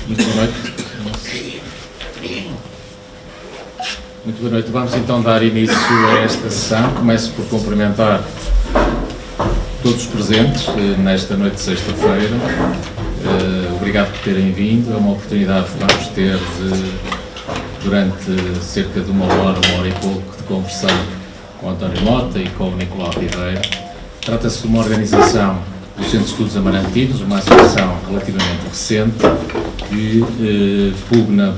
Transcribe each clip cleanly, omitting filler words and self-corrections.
Muito boa noite. Muito boa noite. Vamos então dar início a esta sessão. Começo por cumprimentar todos os presentes nesta noite de sexta-feira. Obrigado por terem vindo. É uma oportunidade que vamos ter durante cerca de uma hora e pouco, de conversar com o António Mota e com o Nicolau Ribeiro. Trata-se de uma organização do Centro de Estudos Amarantinos, uma associação relativamente recente, que pugna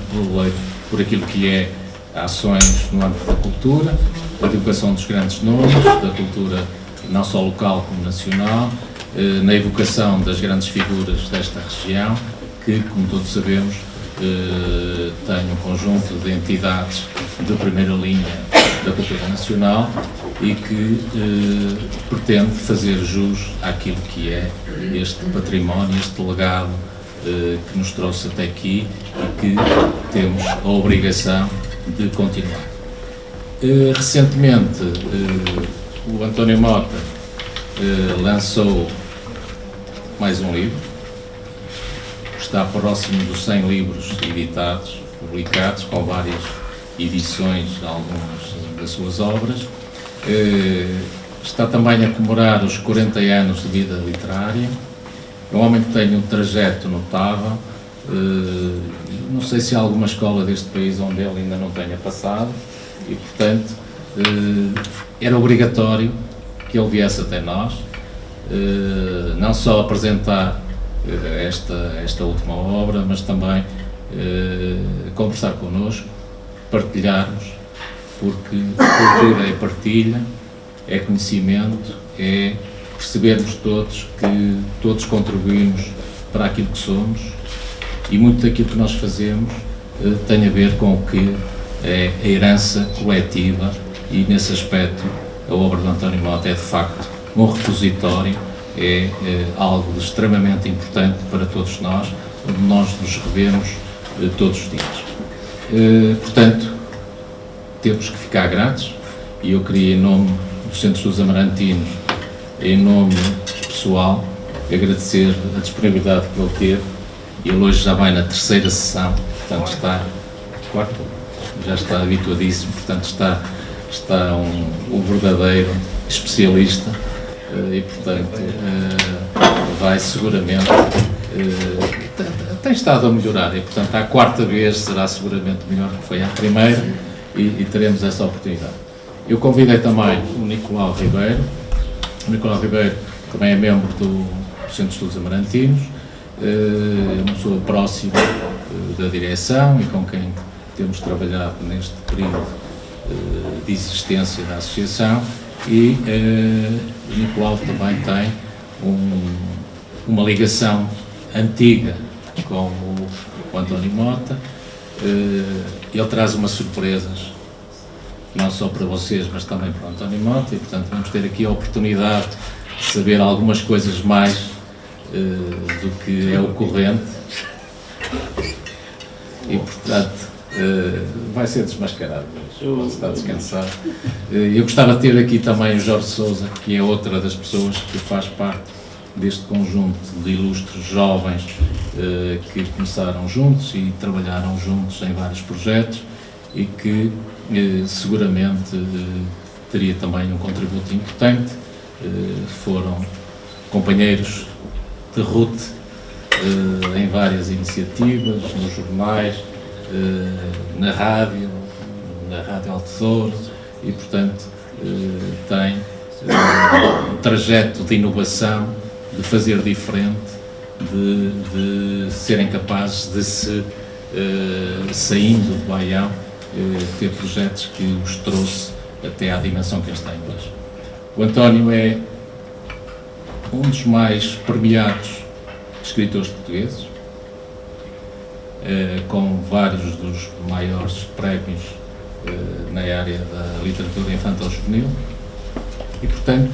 por aquilo que é ações no âmbito da cultura, da divulgação dos grandes nomes, da cultura não só local como nacional, na evocação das grandes figuras desta região, que, como todos sabemos, tem um conjunto de entidades de primeira linha da cultura nacional e que pretende fazer jus àquilo que é este património, este legado que nos trouxe até aqui e que temos a obrigação de continuar. Recentemente, o António Mota lançou mais um livro, está próximo dos 100 livros editados, publicados, com várias edições de algumas das suas obras. Está também a comemorar os 40 anos de vida literária. É um homem que tem um trajeto notável. Não sei se há alguma escola deste país onde ele ainda não tenha passado e, portanto, era obrigatório que ele viesse até nós, não só apresentar esta última obra, mas também conversar connosco, partilharmos, porque cultura é partilha, é conhecimento, é percebermos todos que todos contribuímos para aquilo que somos e muito daquilo que nós fazemos tem a ver com o que é a herança coletiva e, nesse aspecto, a obra de António Mota é, de facto, um repositório, é algo extremamente importante para todos nós, onde nós nos revemos todos os dias. Portanto, temos que ficar gratos e eu queria, em nome do Centro de Estudos Amarantinos, em nome pessoal, agradecer a disponibilidade que ele teve. Ele hoje já vai na terceira sessão, portanto está, quarta, já está habituadíssimo, portanto está um verdadeiro especialista e, portanto, vai seguramente, tem estado a melhorar e, portanto, a quarta vez será seguramente melhor que foi a primeira e teremos essa oportunidade. Eu convidei também o Nicolau Ribeiro. O Nicolau Ribeiro também é membro do Centro de Estudos Amarantinos, é uma pessoa próxima da direção e com quem temos trabalhado neste período de existência da associação e o Nicolau também tem uma ligação antiga com o António Mota. Ele traz umas surpresas, não só para vocês, mas também para o António Mota, e, portanto, vamos ter aqui a oportunidade de saber algumas coisas mais do que é ocorrente e, portanto, vai ser desmascarado, mas está descansado. Eu gostava de ter aqui também o Jorge Sousa, que é outra das pessoas que faz parte deste conjunto de ilustres jovens que começaram juntos e trabalharam juntos em vários projetos e que seguramente teria também um contributo importante. Foram companheiros de ruta em várias iniciativas, nos jornais, na rádio Altesouro e, portanto, tem um trajeto de inovação, de fazer diferente, de serem capazes de se, saindo do Baião, ter projetos que os trouxe até à dimensão que eles têm hoje. O António é um dos mais premiados escritores portugueses, com vários dos maiores prémios na área da literatura infantil-juvenil e, portanto,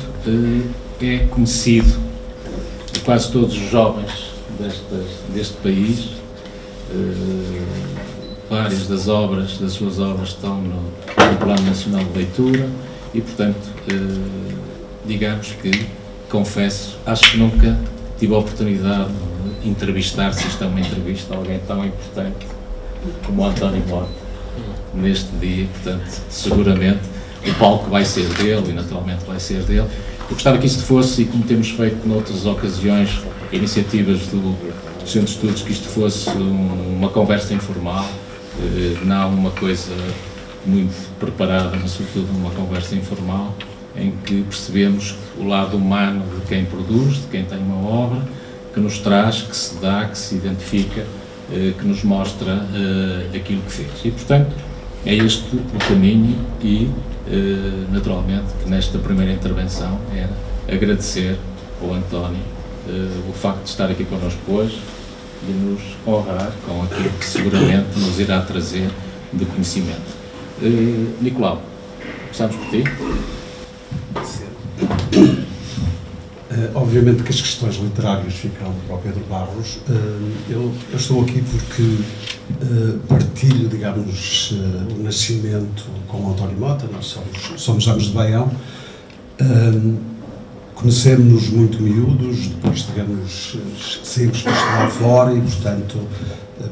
é conhecido de quase todos os jovens deste país. Várias das suas obras estão no Plano Nacional de Leitura e, portanto, digamos que, confesso, acho que nunca tive a oportunidade entrevistar, se isto é uma entrevista, alguém tão importante como o António Mota neste dia. Portanto, seguramente o palco vai ser dele e naturalmente vai ser dele. Eu gostava que isto fosse, e como temos feito noutras ocasiões, iniciativas do Centro de Estudos, que isto fosse uma conversa informal, não uma coisa muito preparada, mas sobretudo uma conversa informal, em que percebemos o lado humano de quem produz, de quem tem uma obra, que nos traz, que se dá, que se identifica, que nos mostra aquilo que fez. E, portanto, é este o caminho e, naturalmente, que nesta primeira intervenção era agradecer ao António o facto de estar aqui connosco hoje e nos honrar com aquilo que seguramente nos irá trazer de conhecimento. Nicolau, começamos por ti. Obviamente que as questões literárias ficam para o Pedro Barros. Eu estou aqui porque partilho, digamos, o nascimento com o António Mota. Nós somos ambos de Baião. Conhecemos-nos muito miúdos, depois saímos para estudar fora e, portanto,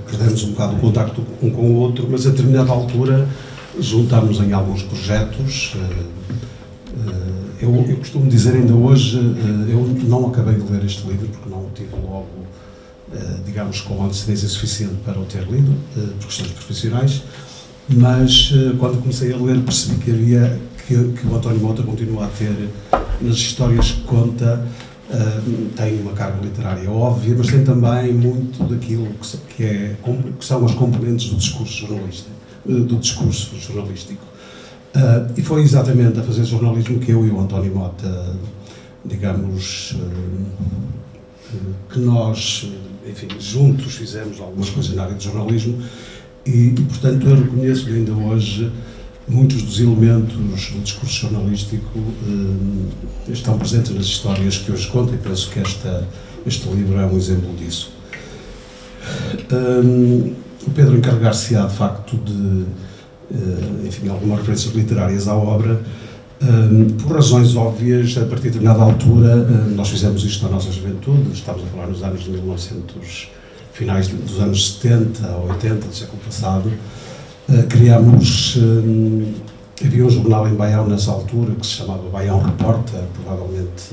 perdemos um bocado o contacto um com o outro, mas a determinada altura juntámos em alguns projetos. Eu costumo dizer ainda hoje, eu não acabei de ler este livro porque não o tive logo, digamos, com antecedência suficiente para o ter lido, por questões profissionais, mas quando comecei a ler percebi que o António Mota continua a ter, nas histórias que conta, tem uma carga literária óbvia, mas tem também muito daquilo que são as componentes do discurso jornalístico. E foi exatamente a fazer jornalismo que eu e o António Mota, digamos, que nós, enfim, juntos fizemos algumas coisas na área de jornalismo e portanto, eu reconheço-lhe ainda hoje muitos dos elementos do discurso jornalístico estão presentes nas histórias que hoje conta e penso que este livro é um exemplo disso. O Pedro encarregar-se-á, de facto, de enfim, algumas referências literárias à obra, por razões óbvias. A partir de determinada altura, nós fizemos isto na nossa juventude, estamos a falar nos anos de 1900, finais dos anos 70 ou 80 do século passado. Criámos, havia um jornal em Baião nessa altura que se chamava Baião Repórter, provavelmente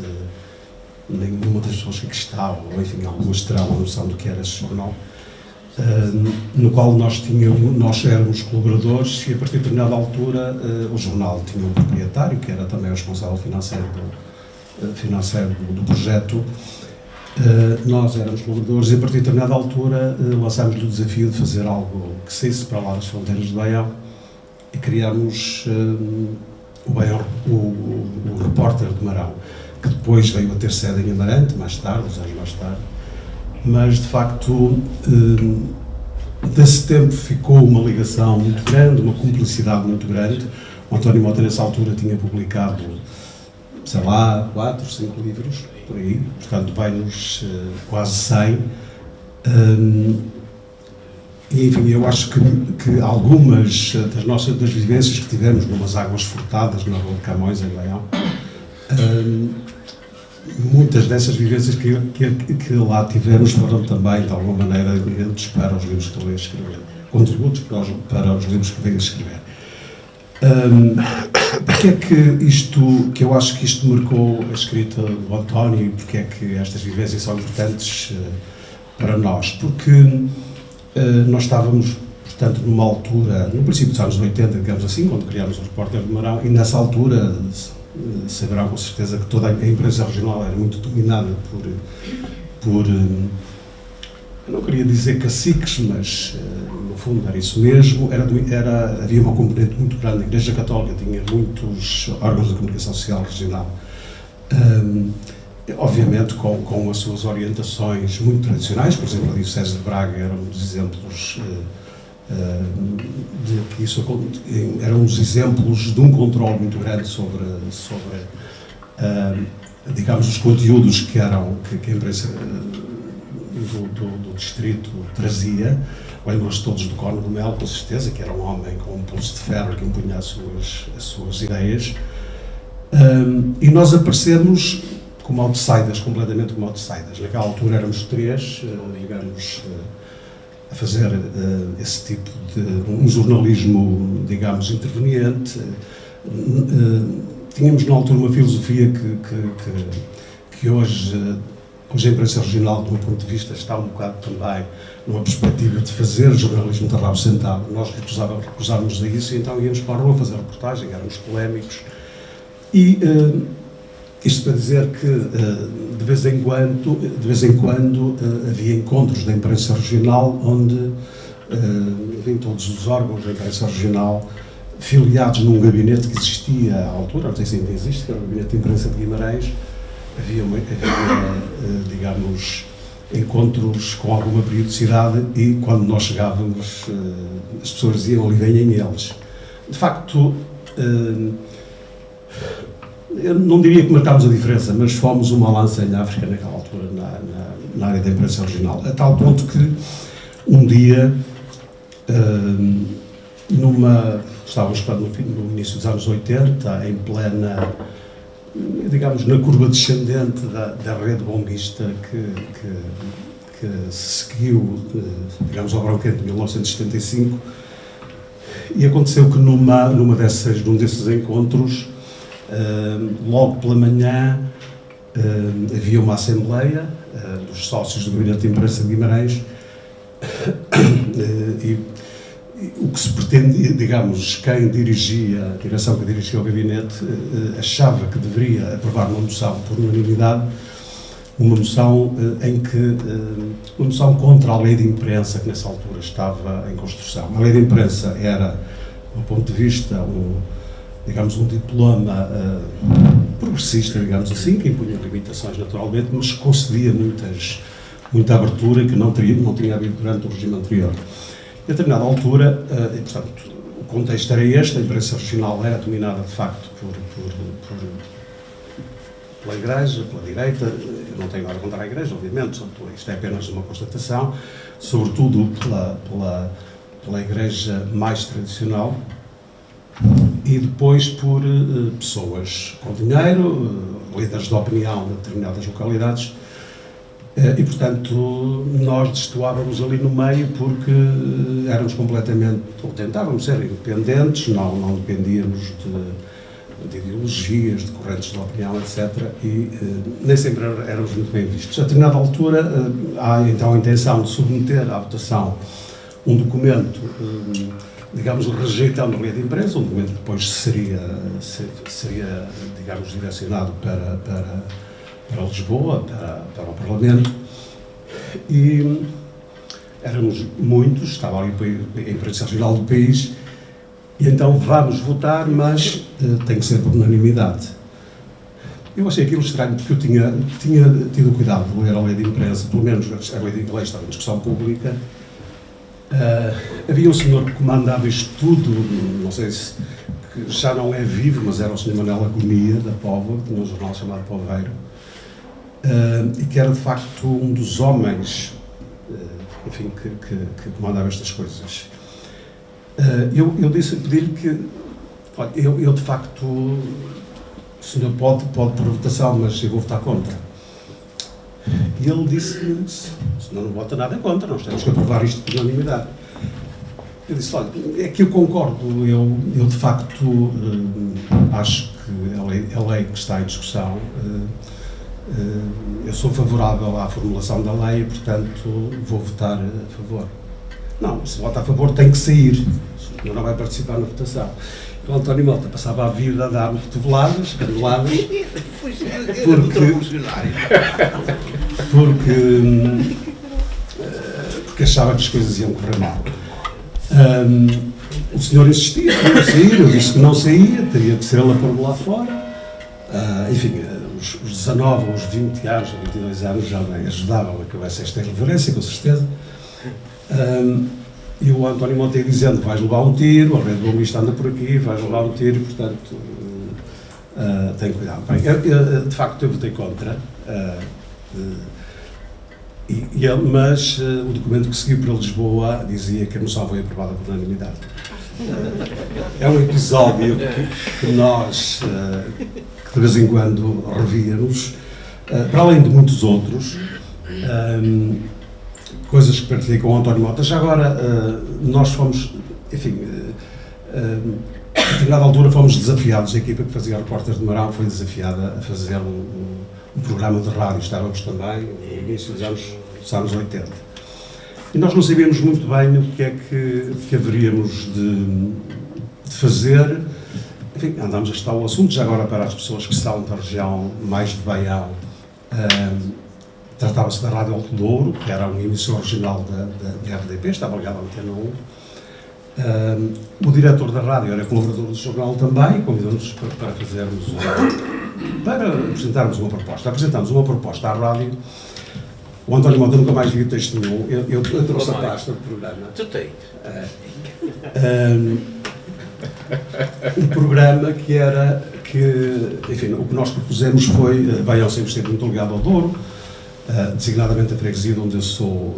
nenhuma das pessoas que aqui está, ou enfim, algumas terão a noção do que era esse jornal. No qual nós éramos colaboradores e a partir de determinada altura o jornal tinha um proprietário que era também o responsável financeiro do projeto. Nós éramos colaboradores e a partir de determinada altura lançámos-lhe o desafio de fazer algo que saísse para lá das fronteiras de Baião e criámos o Repórter de Marão, que depois veio a ter sede em Amarante, mais tarde, uns anos mais tarde. Mas, de facto, desse tempo ficou uma ligação muito grande, uma cumplicidade muito grande. O António Mota, nessa altura, tinha publicado, sei lá, 4, 5 livros, por aí, portanto, vai-nos quase 100. E, enfim, eu acho que algumas das vivências que tivemos numas águas furtadas na Rua de Camões, em Baião, muitas dessas vivências que lá tivemos foram também, de alguma maneira, evidentes para os livros que ele veio escrever, contributos para os livros que veio escrever. Porque é que eu acho que isto marcou a escrita do António e porque é que estas vivências são importantes para nós? Porque nós estávamos, portanto, numa altura, no princípio dos anos 80, digamos assim, quando criámos o Repórter de Marão, e nessa altura saberão com certeza que toda a imprensa regional era muito dominada por eu não queria dizer caciques, mas no fundo era isso mesmo. Havia uma componente muito grande. A Igreja Católica tinha muitos órgãos de comunicação social regional, obviamente com as suas orientações muito tradicionais. Por exemplo, a Diocese de Braga era um dos exemplos de que isso era um dos exemplos de um controle muito grande sobre digamos, os conteúdos que a imprensa do distrito trazia. Lembram-se todos do Cónigo Melo, com certeza, que era um homem com um pulso de ferro que impunha as suas ideias. E nós aparecemos como outsiders, completamente como outsiders. Naquela altura éramos três, digamos, a fazer esse tipo de um jornalismo, digamos, interveniente. Tínhamos na altura uma filosofia que hoje a imprensa regional, do meu ponto de vista, está um bocado também numa perspectiva de fazer jornalismo de rabo sentado. Nós recusávamos a isso e então íamos para a rua fazer reportagem, éramos polémicos. E isto para dizer que de vez em quando havia encontros da imprensa regional onde em todos os órgãos da imprensa regional, filiados num gabinete que existia à altura, não sei se ainda existe, que era o Gabinete de Imprensa de Guimarães, havia digamos, encontros com alguma periodicidade e quando nós chegávamos as pessoas diziam ali venham eles. De facto, eu não diria que marcámos a diferença, mas fomos uma lança em África naquela altura na área da imprensa regional, a tal ponto que um dia estávamos no início dos anos 80, em plena, digamos, na curva descendente da rede bombista que se seguiu, digamos, ao Bronquete de 1975, e aconteceu que num desses encontros, logo pela manhã, havia uma assembleia dos sócios do Gabinete de Imprensa de Guimarães e o que se pretendia, digamos, quem dirigia, a direção que dirigia o gabinete, achava que deveria aprovar uma moção por unanimidade, uma moção uma moção contra a lei de imprensa que nessa altura estava em construção. A lei de imprensa era, do ponto de vista, digamos, um diploma progressista, digamos assim, que impunha limitações naturalmente, mas concedia muita abertura que não tinha havido durante o regime anterior. E a determinada altura, e, portanto, o contexto era este, a imprensa regional era dominada de facto pela Igreja, pela direita, eu não tenho nada contra a Igreja, obviamente, isto é apenas uma constatação, sobretudo pela Igreja mais tradicional, e depois por pessoas com dinheiro, líderes de opinião de determinadas localidades, e, portanto, nós destoávamos ali no meio porque éramos completamente, ou tentávamos ser independentes, não dependíamos de ideologias, de correntes de opinião, etc. E nem sempre éramos muito bem vistos. A determinada altura, há então a intenção de submeter à votação um documento, digamos, rejeitando a lei de imprensa, um documento que depois seria digamos, direcionado para Lisboa, para o Parlamento, e éramos muitos, estava ali a imprensa regional do país, e então vamos votar, mas tem que ser por unanimidade. Eu achei aquilo estranho, porque eu tinha tido cuidado de ler a lei de imprensa, pelo menos a lei de imprensa estava em discussão pública. Havia um senhor que comandava isto tudo, não sei se que já não é vivo, mas era o Sr. Manuel Agonia, da Póvoa, que tinha um jornal chamado Poveiro, e que era de facto um dos homens, enfim, que comandava estas coisas. Eu pedi-lhe que, olha, eu de facto, o senhor pode por votação, mas eu vou votar contra. E ele disse-me, o senhor não vota nada contra, nós temos que aprovar isto por unanimidade. Eu disse, olha, é que eu concordo, eu de facto acho que a lei que está em discussão, eu sou favorável à formulação da lei e, portanto, vou votar a favor. Não, se vota a favor tem que sair, o senhor não vai participar na votação. O António Mota passava a vida a dar-me cotoveladas, caneladas, porque achava que as coisas iam correr mal. O senhor insistia para sair, eu disse que não saía, teria que ser ele a pôr-me lá fora. Enfim, os 19 ou os 20 anos, ou 22 anos já me ajudavam a que houvesse esta irreverência, com certeza. E o António Mota ia dizendo, vais levar um tiro, a rede bombista anda por aqui, vais levar um tiro, e, portanto, tem cuidado. Bem, de facto, eu votei contra, mas o documento que seguiu para Lisboa dizia que a moção foi aprovada por unanimidade. É um episódio que nós, que de vez em quando revíamos, para além de muitos outros, coisas que partilhei com o António Mota. Já agora, nós fomos, enfim, a determinada altura fomos desafiados, a equipa que fazia Repórteres de Marão foi desafiada a fazer um programa de rádio, estávamos também no início dos anos 80. E nós não sabíamos muito bem o que é que haveríamos de fazer. Enfim, andámos a estudar o assunto, já agora para as pessoas que são da região mais de Baião, tratava-se da Rádio Alto Douro, que era uma emissão original da RDP, estava ligada à Antena 1. O diretor da rádio era colaborador do jornal também, convidou-nos para apresentarmos uma proposta. Apresentámos uma proposta à rádio. O António Mota nunca mais viu texto nenhum. Eu trouxe a pasta do programa. Tu tens? Um programa enfim, o que nós propusemos foi, Baião sempre esteve muito ligado ao Douro, designadamente a freguesia onde eu sou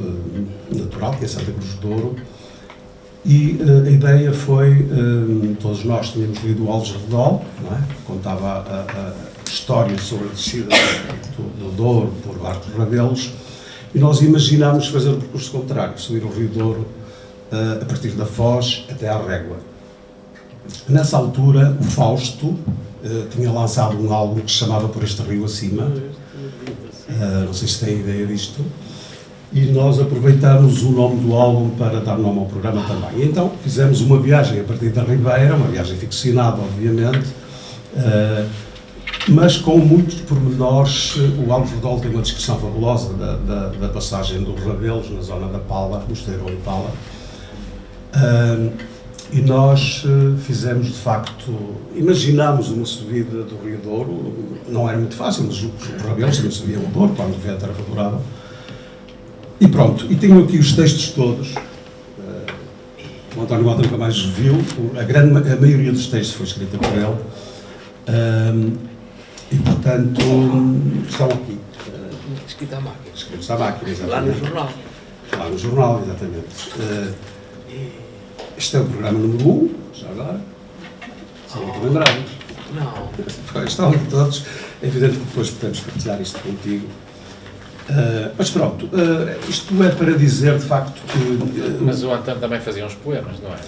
natural, que é Santa Cruz do Douro, e a ideia foi, todos nós tínhamos lido o Alves Redol, não é? Que contava a história sobre a descida do Douro por Barcos Rabelos, e nós imaginámos fazer o percurso contrário, subir o Rio Douro a partir da Foz até à Régua. Nessa altura, o Fausto tinha lançado um álbum que se chamava Por Este Rio Acima, não sei se têm ideia disto, e nós aproveitamos o nome do álbum para dar nome ao programa também. E então fizemos uma viagem a partir da Ribeira, uma viagem ficcionada, obviamente, mas com muitos pormenores. O Alves Redol tem uma descrição fabulosa da passagem do Rabelos na zona da Pala, Mosteiro e Pala. E nós fizemos, de facto, imaginámos uma subida do Rio Douro, não era muito fácil, mas os Rabelos também subiam o Douro, quando o vento era favorável. E pronto, e tenho aqui os textos todos. O António Mota nunca mais viu, a maioria dos textos foi escrita por ele. E, portanto, estão aqui. Escrito à máquina. Escritos à máquina, exatamente. Lá no jornal. Lá no jornal, exatamente. Este é o programa número 1, já agora. Se não te lembrarmos. Não. Estão aqui todos. É evidente que depois podemos partilhar isto contigo. Mas pronto, isto é para dizer de facto que... Mas o António também fazia uns poemas, não é?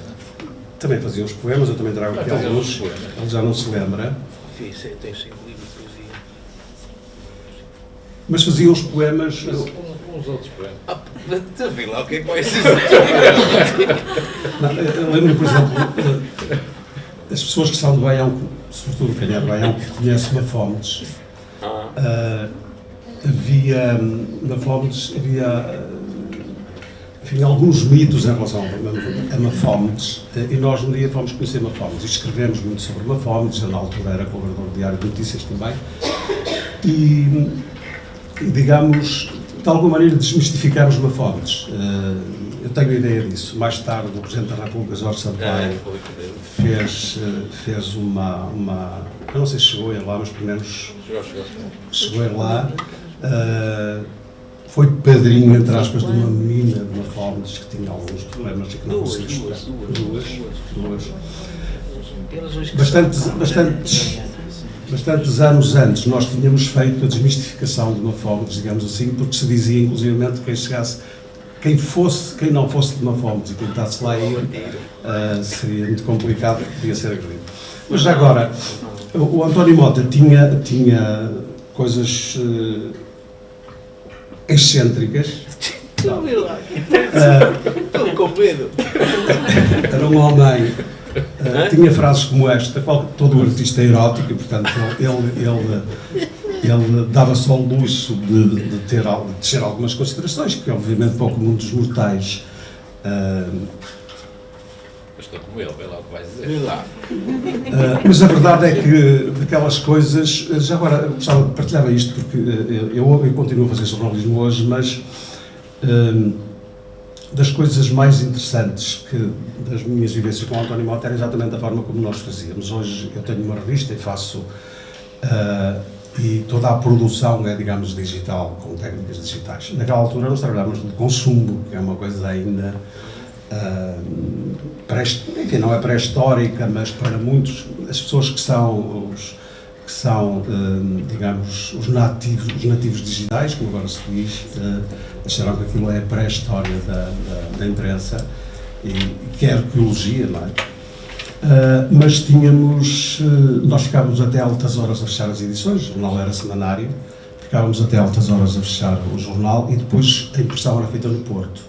Também fazia uns poemas, eu também trago aqui alguns. Ele já não se lembra. Fiz, tem 5 livros de poesia. Mas fazia uns poemas... Uns outros poemas. Tu vi lá o que é que vai ser. Eu lembro, por exemplo, as pessoas que são de Baião, sobretudo quem é de Baião, que conhece Mafómedes. Na Mafómedes havia, enfim, alguns mitos em relação a Mafómedes, e nós um dia fomos conhecer Mafómedes e escrevemos muito sobre Mafómedes. Eu na altura era colaborador do Diário de Notícias também, e digamos, de alguma maneira desmistificámos Mafómedes. Eu tenho a ideia disso. Mais tarde o Presidente da República, Jorge Sampaio, fez uma... Eu não sei se chegou a ir lá, mas pelo menos chegou a ir lá. Foi padrinho, entre aspas, de uma menina de Mafómedes que tinha alguns problemas e que não conseguia estudar. Duas. Bastantes anos antes nós tínhamos feito a desmistificação de Mafómedes, digamos assim, porque se dizia inclusivamente que quem não fosse de Mafómedes e tentasse lá ir, seria muito complicado, podia ser agredido. Mas já agora, o António Mota tinha coisas excêntricas. Estou com medo. Era um homem, tinha frases como esta: todo artista é erótico, e portanto ele dava-se ao luxo de ter algumas considerações que obviamente para o comum dos mortais. Estou como ele, vê lá o que vais dizer. Mas a verdade é que daquelas coisas, já agora eu gostava de partilhar isto, porque eu continuo a fazer jornalismo hoje, mas das coisas mais interessantes das minhas vivências com o António Mota era exatamente a forma como nós fazíamos. Hoje eu tenho uma revista e faço, e toda a produção é, digamos, digital, com técnicas digitais. Naquela altura nós trabalhávamos no consumo, que é uma coisa ainda... enfim, não é pré-histórica, mas para muitos, as pessoas que que são, digamos, os nativos digitais, como agora se diz, acharam que aquilo é a pré-história da imprensa e que é arqueologia, não é? Mas nós ficávamos até altas horas a fechar as edições, o jornal era semanário, ficávamos até altas horas a fechar o jornal e depois a impressão era feita no Porto.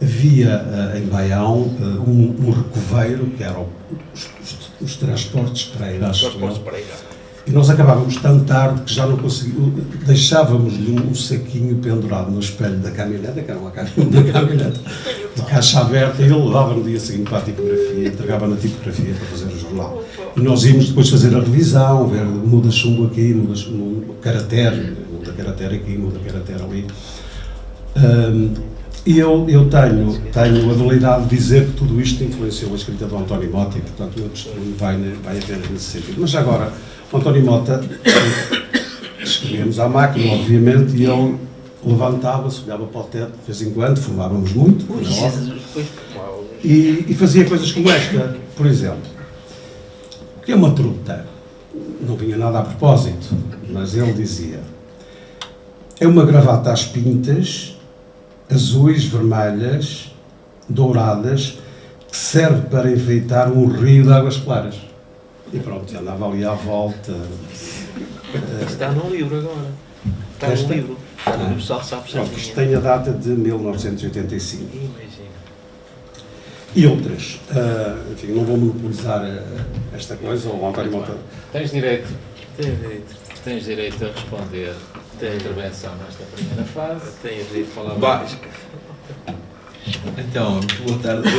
Havia em Baião um recoveiro, que eram os transportes para ir às escolas. E nós acabávamos tão tarde que já não conseguíamos, deixávamos-lhe um saquinho pendurado no espelho da caminhonete, que era uma caminhonete, de caixa aberta, e ele levava no dia seguinte para a tipografia, entregava na tipografia para fazer o jornal. E nós íamos depois fazer a revisão, ver muda chumbo aqui, muda caractere, muda caractere aqui, muda caractere ali. E eu tenho a habilidade de dizer que tudo isto influenciou a escrita do António Mota e, portanto, eu costumo vai apenas nesse sentido. Mas agora, o António Mota, escrevíamos à máquina, obviamente, e ele levantava-se, olhava para o teto, de vez em quando, fumávamos muito, e fazia coisas como esta, por exemplo. O que é uma truta? Não vinha nada a propósito, mas ele dizia: é uma gravata às pintas, azuis, vermelhas, douradas, que serve para enfeitar um rio de águas claras. E pronto, andava ali à volta. Está no livro agora. Está no livro. Está no livro, só sabe. Isto tem a data de 1985. Imagina. E outras. Enfim, não vou monopolizar esta coisa, o António Mota. Tens direito. Tem direito a responder a intervenção nesta primeira fase. Tem direito de falar mais. Então, muito boa tarde.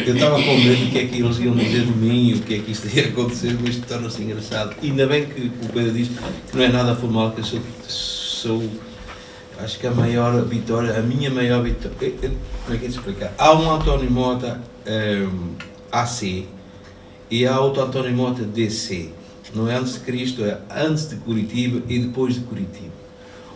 Eu estava com medo do que é que eles iam dizer de mim e o que é que isto ia acontecer, mas isto torna-se engraçado. E ainda bem que o Pedro diz que não é nada formal, que eu sou acho que a maior vitória, a minha maior vitória. Como é que é de explicar? Há um António Mota AC e há outro António Mota DC. Não é antes de Cristo, é antes de Curitiba e depois de Curitiba.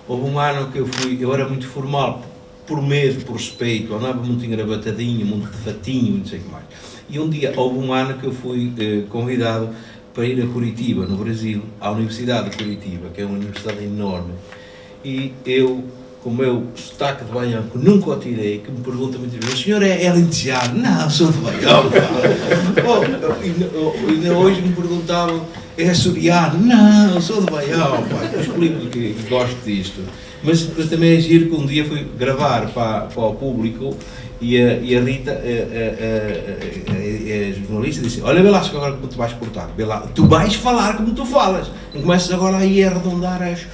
Houve um ano que eu era muito formal, por medo, por respeito, eu andava muito engravatadinho, muito fatinho, não sei o que mais. E um dia, houve um ano que eu fui convidado para ir a Curitiba, no Brasil, à Universidade de Curitiba, que é uma universidade enorme. E eu, com o meu sotaque de baião, que nunca o tirei, que me pergunta muitas vezes: o senhor é lentejano? Não, sou de baião. Ainda hoje me perguntavam: é açoriano? Não, sou de baião. Eu explico que gosto disto. Mas também é giro que um dia fui gravar para o público e a Rita, a jornalista, disse: olha, vê lá agora como tu vais portar, vê lá, tu vais falar como tu falas, não começas agora aí a arredondar as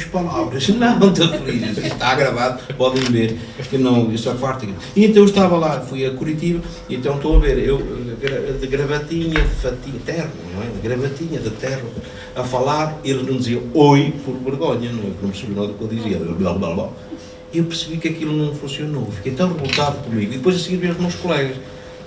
palavras. Não, estou feliz, está gravado, podem ver, que não, isso é parte. E então eu estava lá, fui a Curitiba, e então estou a ver, eu de gravatinha, de fatinha, terno, não é? De gravatinha, de terno, a falar, eles não diziam oi por vergonha, não percebi nada do que eu dizia, blá blá blá. E eu percebi que aquilo não funcionou, fiquei tão revoltado comigo. E depois a seguir vi os meus colegas,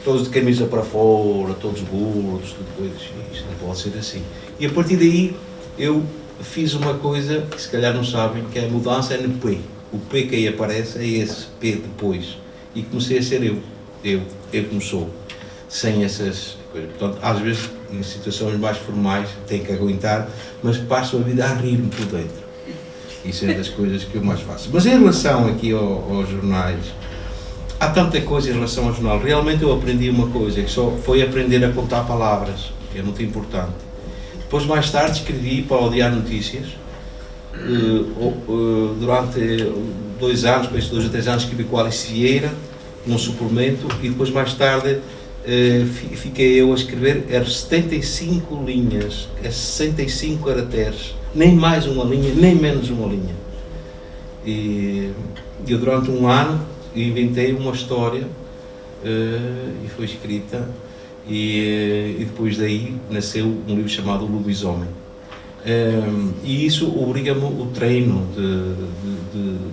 todos de camisa para fora, todos gordos, tudo coisas, isto não pode ser assim. E a partir daí eu fiz uma coisa que se calhar não sabem, que é a mudança no P. O P que aí aparece é esse P depois. E comecei a ser eu como sou, sem essas coisas. Portanto, às vezes, em situações mais formais, tenho que aguentar, mas passo a vida a rir-me por dentro. Isso é das coisas que eu mais faço. Mas em relação aqui aos jornais, há tanta coisa em relação ao jornal. Realmente eu aprendi uma coisa, que só foi aprender a contar palavras, que é muito importante. Depois, mais tarde, escrevi para o Diário Notícias. Durante 2 anos, para 2 a 3 anos, escrevi com o Alice Vieira, num suplemento, e depois, mais tarde, fiquei eu a escrever, eram 75 linhas, 65 caracteres, nem mais uma linha, nem menos uma linha. E eu, durante 1 ano, inventei uma história, e foi escrita, e depois daí nasceu um livro chamado O Lobisomem. E isso obriga-me o treino,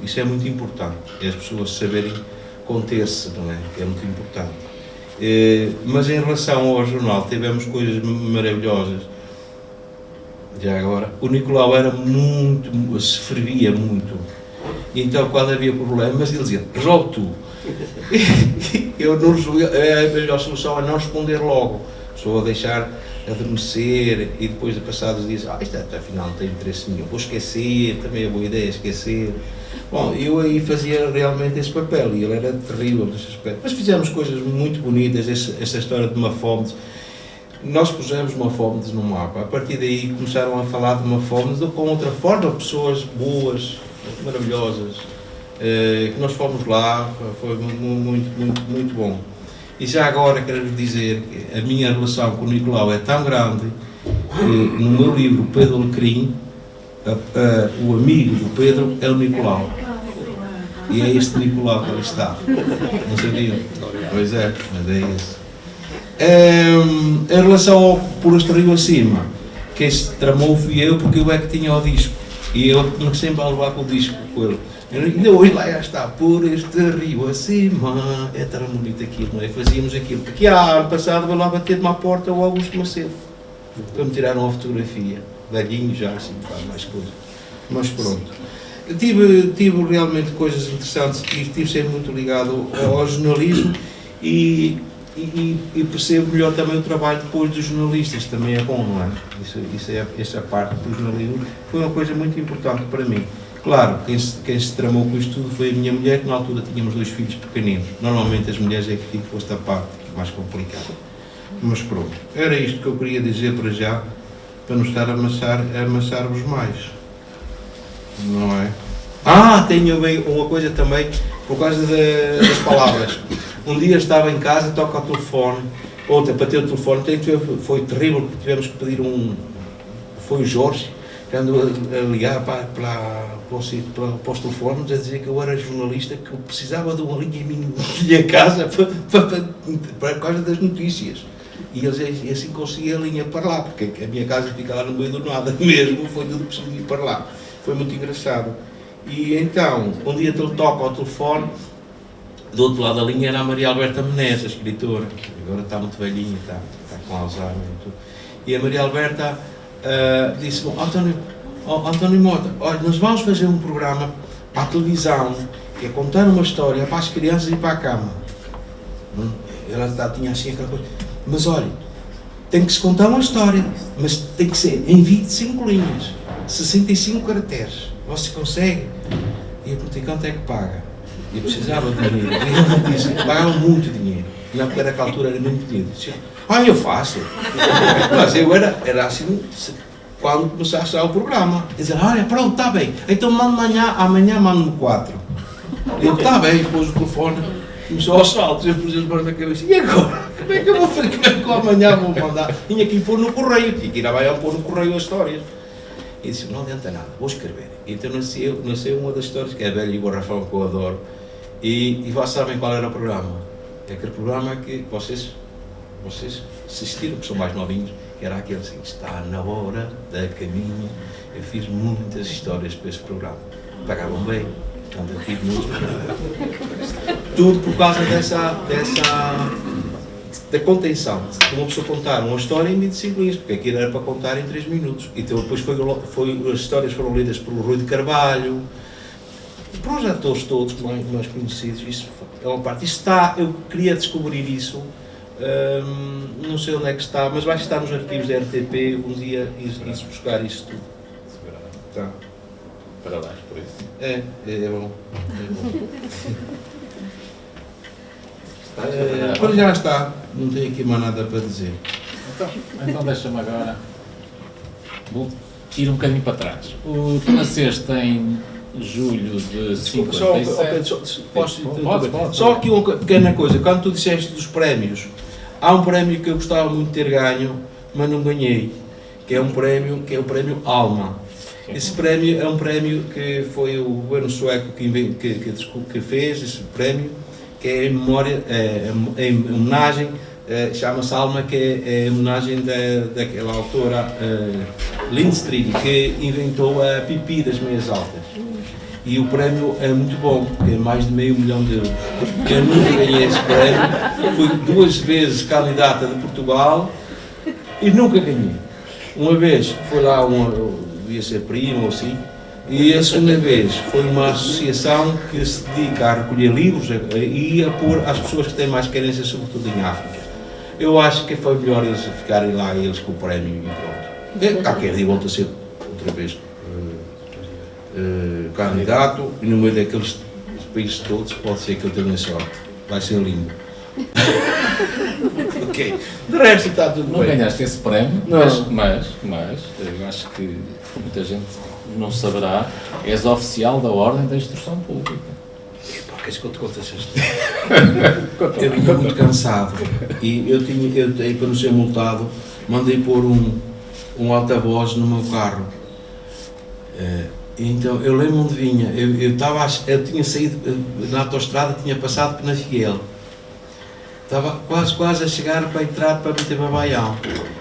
isso é muito importante, é as pessoas saberem conter-se, não é? É muito importante. Mas em relação ao jornal, tivemos coisas maravilhosas. Já agora, o Nicolau era muito, se fervia muito. Então, quando havia problemas, ele dizia: resolve tu. Eu não resolvi, a melhor solução é não responder logo, só a deixar adormecer e depois de passados dias, isto afinal não tem interesse nenhum, vou esquecer, também é boa ideia esquecer. Bom, eu aí fazia realmente esse papel e ele era terrível nesse aspecto. Mas fizemos coisas muito bonitas, essa história de Mafómedes. Nós pusemos Mafómedes no mapa. A partir daí começaram a falar de Mafómedes com outra forma, pessoas boas, maravilhosas, que nós fomos lá, foi muito bom. E já agora quero dizer que a minha relação com o Nicolau é tão grande que no meu livro Pedro Alecrim, o amigo do Pedro é o Nicolau. E é este Nicolau que ali está. Não sabiam? Pois é, mas é isso. Em relação ao Por Este Rio Acima, quem se tramou fui eu, porque eu é que tinha o disco. E eu tinha sempre a levar com o disco com ele. Ainda hoje lá já está, Por Este Rio Acima. É tão bonito aquilo, não é? Fazíamos aquilo. Aqui há ano passado eu lá bater-me à porta o Augusto Macedo para me tirar uma fotografia. Velhinho já, assim, faz mais coisas. Mas pronto. Tive realmente coisas interessantes e estive sempre muito ligado ao jornalismo e percebo melhor também o trabalho depois dos jornalistas, também é bom, não é? Essa parte do jornalismo foi uma coisa muito importante para mim. Claro, quem se tramou com isto tudo foi a minha mulher, que na altura tínhamos 2 filhos pequeninos. Normalmente as mulheres é que ficam esta parte mais complicada. Mas pronto, era isto que eu queria dizer para já, para não estar a amassar-vos mais. Não é? Tenho uma coisa também, por causa das palavras. Um dia estava em casa, toca o telefone, para ter o telefone, foi terrível, porque tivemos que pedir foi o Jorge, que andou a ligar para os telefones, a dizer que eu era jornalista, que eu precisava de uma linha em minha casa para causa das notícias. E assim conseguia a linha para lá, porque a minha casa fica lá no meio do nada mesmo, foi tudo preciso ir para lá. Foi muito engraçado. E então, um dia ele toca ao telefone, do outro lado da linha era a Maria Alberta Menezes, a escritora, agora está muito velhinha, está com Alzheimer e tudo. E a Maria Alberta disse-me, António Mota, olha, nós vamos fazer um programa para a televisão, que é contar uma história para as crianças e para a cama. Ela tinha assim aquela coisa, mas olha, tem que se contar uma história, mas tem que ser em 25 linhas, 65 caracteres. Você consegue? E eu perguntei, quanto é que paga? Eu precisava de dinheiro. E ele disse, pagava muito dinheiro. Não, porque naquela altura era muito dinheiro. Eu disse, eu faço. Mas eu era assim, quando começasse o programa. Ele dizia, olha, pronto, está bem. Então amanhã mando-me 4. Ele, está bem, pôs o telefone, começou aos saltos, eu pus as mãos na cabeça. E agora? Como é que eu vou fazer? Como é que eu amanhã vou mandar? Tinha que ir pôr no correio, tinha que ir a Baião pôr no correio as histórias. E disse, não adianta nada, vou escrever. Então nasceu uma das histórias, que é a Velha e o Garrafão, que eu adoro. E vocês sabem qual era o programa? É aquele programa que vocês assistiram, que são mais novinhos, que era aquele assim, está na hora da caminho. Eu fiz muitas histórias para esse programa. Pagavam bem, portanto eu fiz muitos. Tudo por causa da contenção, de uma pessoa contar uma história em 25 linhas, porque aquilo era para contar em 3 minutos. Então depois as histórias foram lidas pelo Rui de Carvalho, para os atores todos mais conhecidos. Isso é uma parte. Isso está, eu queria descobrir isso, não sei onde é que está, mas vai estar nos arquivos da RTP, um dia ir buscar isso tudo. Tá. Parabéns por isso. É bom. Para já está, não tenho aqui mais nada para dizer. Então deixa-me agora ir um bocadinho para trás. Tu nasceste em julho de 57. Só aqui uma pequena coisa, quando tu disseste dos prémios, há um prémio que eu gostava muito de ter ganho, mas não ganhei, que é o prémio Alma. Esse prémio é um prémio que foi o governo sueco que fez esse prémio, que é em memória, em homenagem, chama-se Alma, que é em homenagem daquela autora Lindström, que inventou a pipi das meias altas. E o prémio é muito bom, porque é mais de €500 mil. Eu nunca ganhei esse prémio, fui 2 vezes candidata de Portugal e nunca ganhei. Uma vez foi lá, devia ser primo ou assim, e a segunda vez foi uma associação que se dedica a recolher livros e a pôr às pessoas que têm mais carência, sobretudo em África. eu acho que foi melhor eles ficarem lá, eles com o prémio e pronto. Qualquer dia volta a ser outra vez candidato, e no meio daqueles países todos pode ser que eu tenha sorte. Vai ser lindo. Ok. De resto está tudo Não bem. ganhaste esse prémio, Não. mas eu acho que muita gente não saberá, és oficial da Ordem da Instrução Pública. Pá, queres que eu te conte essa história? Eu vinha muito cansado e eu para não ser multado, mandei pôr um alta-voz no meu carro. Então eu lembro onde vinha, eu tinha saído na autoestrada, tinha passado por Penafiel. Estava quase a chegar para entrar para meter para Baião.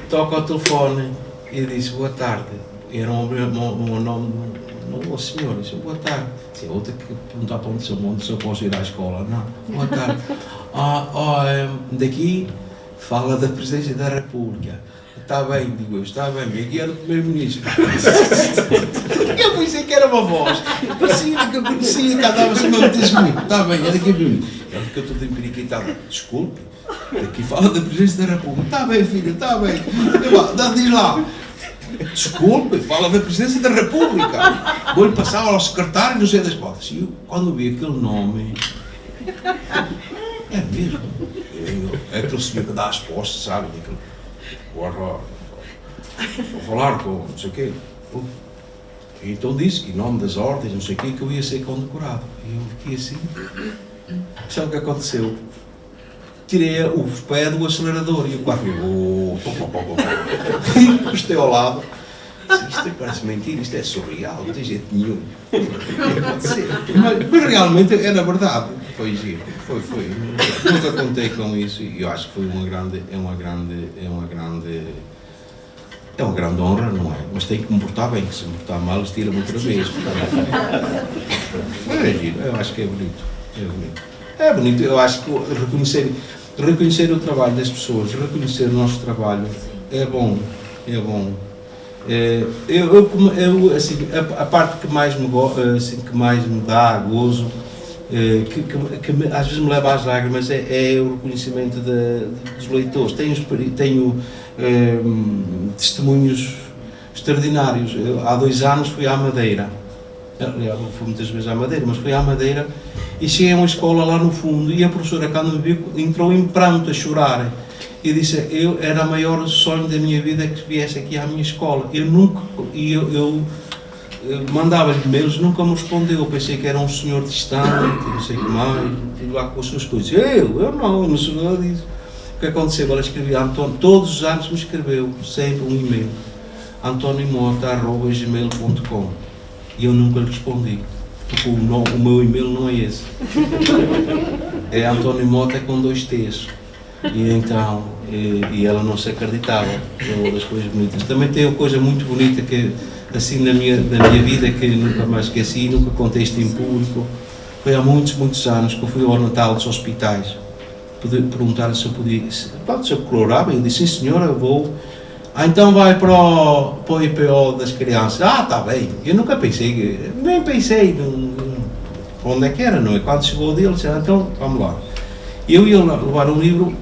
Toco ao telefone e disse boa tarde. Era um nome de um senhor, disse boa tarde. Disse, outra que perguntar para onde se eu posso ir à escola. Não, boa tarde. Daqui fala da Presidência da República. Está bem, digo eu, está bem. E aqui era o Primeiro-Ministro. Eu pensei que era uma voz. Parecia que eu conhecia, que andava-se a meter comigo. Está bem, era aqui o Primeiro-Ministro. Era porque eu estou empiriquitado. Desculpe, aqui fala da Presidência da República. Está bem, filho, está bem. Diz lá. Desculpe, fala da Presidência da República. Vou-lhe passar ao secretário, não sei das portas. E eu, quando vi aquele nome... É mesmo. É aquele senhor que dá as postas, sabe? Vou falar com não sei o quê. E então disse que em nome das ordens, não sei o quê, que eu ia ser condecorado. E eu fiquei assim. Sabe o que aconteceu? Tirei o pé do acelerador e o carro e postei ao lado. Isto parece mentira, isto é surreal, não tem jeito nenhum. Pode ser. Mas realmente era verdade. Foi giro, foi. Nunca contei com isso e eu acho que foi uma grande honra, não é? Mas tem que me portar bem, que se me portar mal, eles tiram outra vez. Mas é giro, eu acho que é bonito. É bonito, eu acho que reconhecer o trabalho das pessoas, reconhecer o nosso trabalho, é bom. Assim, a parte que mais me dá gozo, que às vezes me leva às lágrimas, é o reconhecimento dos leitores. Tenho testemunhos extraordinários. Há 2 anos fui à Madeira. Aliás, não fui muitas vezes à Madeira, mas fui à Madeira e cheguei a uma escola lá no fundo e a professora, quando me viu, entrou em pranto a chorar. E disse, era o maior sonho da minha vida que viesse aqui à minha escola. Eu mandava-lhe e-mails, nunca me respondeu. Eu pensei que era um senhor distante, não sei o que mais, lá com as suas coisas. Eu não sou nada disso. O que aconteceu? Ela escrevia, António, todos os anos me escreveu, sempre um e-mail, antonimota@gmail.com, e eu nunca lhe respondi, porque o meu e-mail não é esse. É António Mota com 2 T's. E então, ela não se acreditava, é uma das coisas bonitas. Também tem uma coisa muito bonita que, assim, na minha vida, que nunca mais esqueci, nunca contei isto em público. Foi há muitos anos que eu fui ao Natal dos hospitais, perguntar se eu podia, se eu colaborava, e eu disse, sim senhora, eu vou. Então vai para o IPO das crianças. Está bem. Eu nunca pensei, nem pensei onde é que era, não é? Quando chegou o dele, disse, então vamos lá. Eu ia levar um livro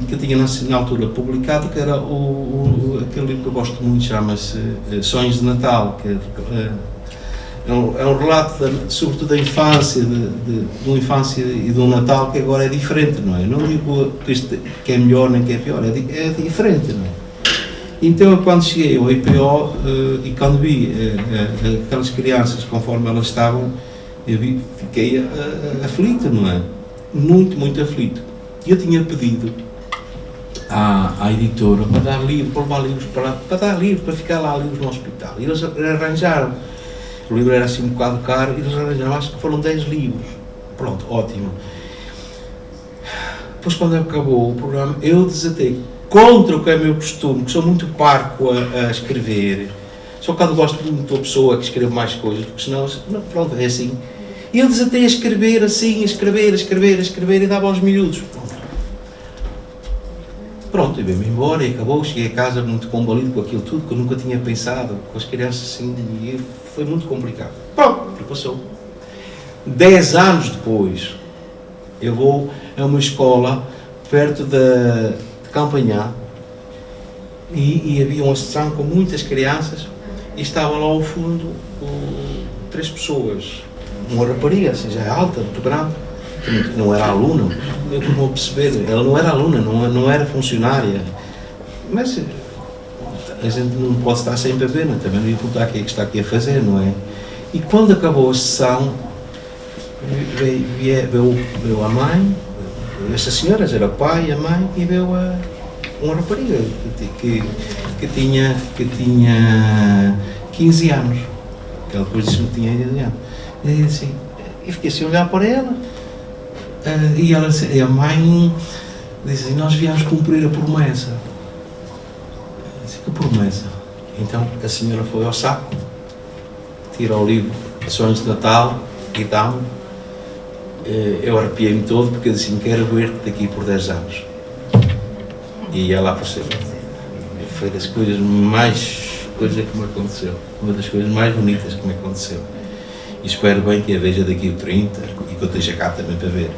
que eu tinha na altura publicado, que era aquele livro que eu gosto muito, chama-se Sonhos de Natal, que é um relato, sobretudo da infância, de uma infância e de um Natal que agora é diferente, não é? Não digo que é melhor nem que é pior, é diferente, não é? Então, quando cheguei ao IPO e quando vi aquelas crianças conforme elas estavam, fiquei aflito, não é? Muito aflito. Eu tinha pedido à editora para dar livro, para levar livros para dar livro, para ficar lá livros no hospital. E eles arranjaram. O livro era assim um bocado caro, e eles arranjaram, acho que foram 10 livros. Pronto, ótimo. Depois, quando acabou o programa, eu desatei contra o que é meu costume, que sou muito parco a escrever. Só que eu gosto muito da pessoa que escreve mais coisas, porque senão, pronto, é assim. E eu desatei a escrever assim, a escrever e dava aos miúdos. Pronto, eu vim-me embora e acabou, cheguei a casa muito combalido com aquilo tudo, que eu nunca tinha pensado, com as crianças assim, e foi muito complicado. Pronto, e passou. 10 anos depois, eu vou a uma escola perto de acompanhar, e havia uma sessão com muitas crianças, e estava lá ao fundo 3 pessoas, uma rapariga, assim, já alta, muito grande, que não era aluna, eu como perceber, ela não era aluna, não era funcionária, mas a gente não pode estar sempre a ver, não? Também não ia perguntar o que é que está aqui a fazer, não é? E quando acabou a sessão, veio a mãe, estas senhoras, era o pai, a mãe, e veio uma rapariga que tinha 15 anos, que ela depois disse-me que tinha 15 anos. E assim, eu fiquei assim a olhar para ela, e a mãe disse assim, nós viemos cumprir a promessa. Eu disse, que promessa? Então a senhora foi ao saco, tira o livro de sonhos de Natal e dá-me. Eu arrepiei-me todo porque eu disse assim, quero ver-te daqui por 10 anos. E ela apareceu. Foi das coisas que me aconteceu. Uma das coisas mais bonitas que me aconteceu. E espero bem que a veja daqui a 30 e que eu esteja cá também para ver.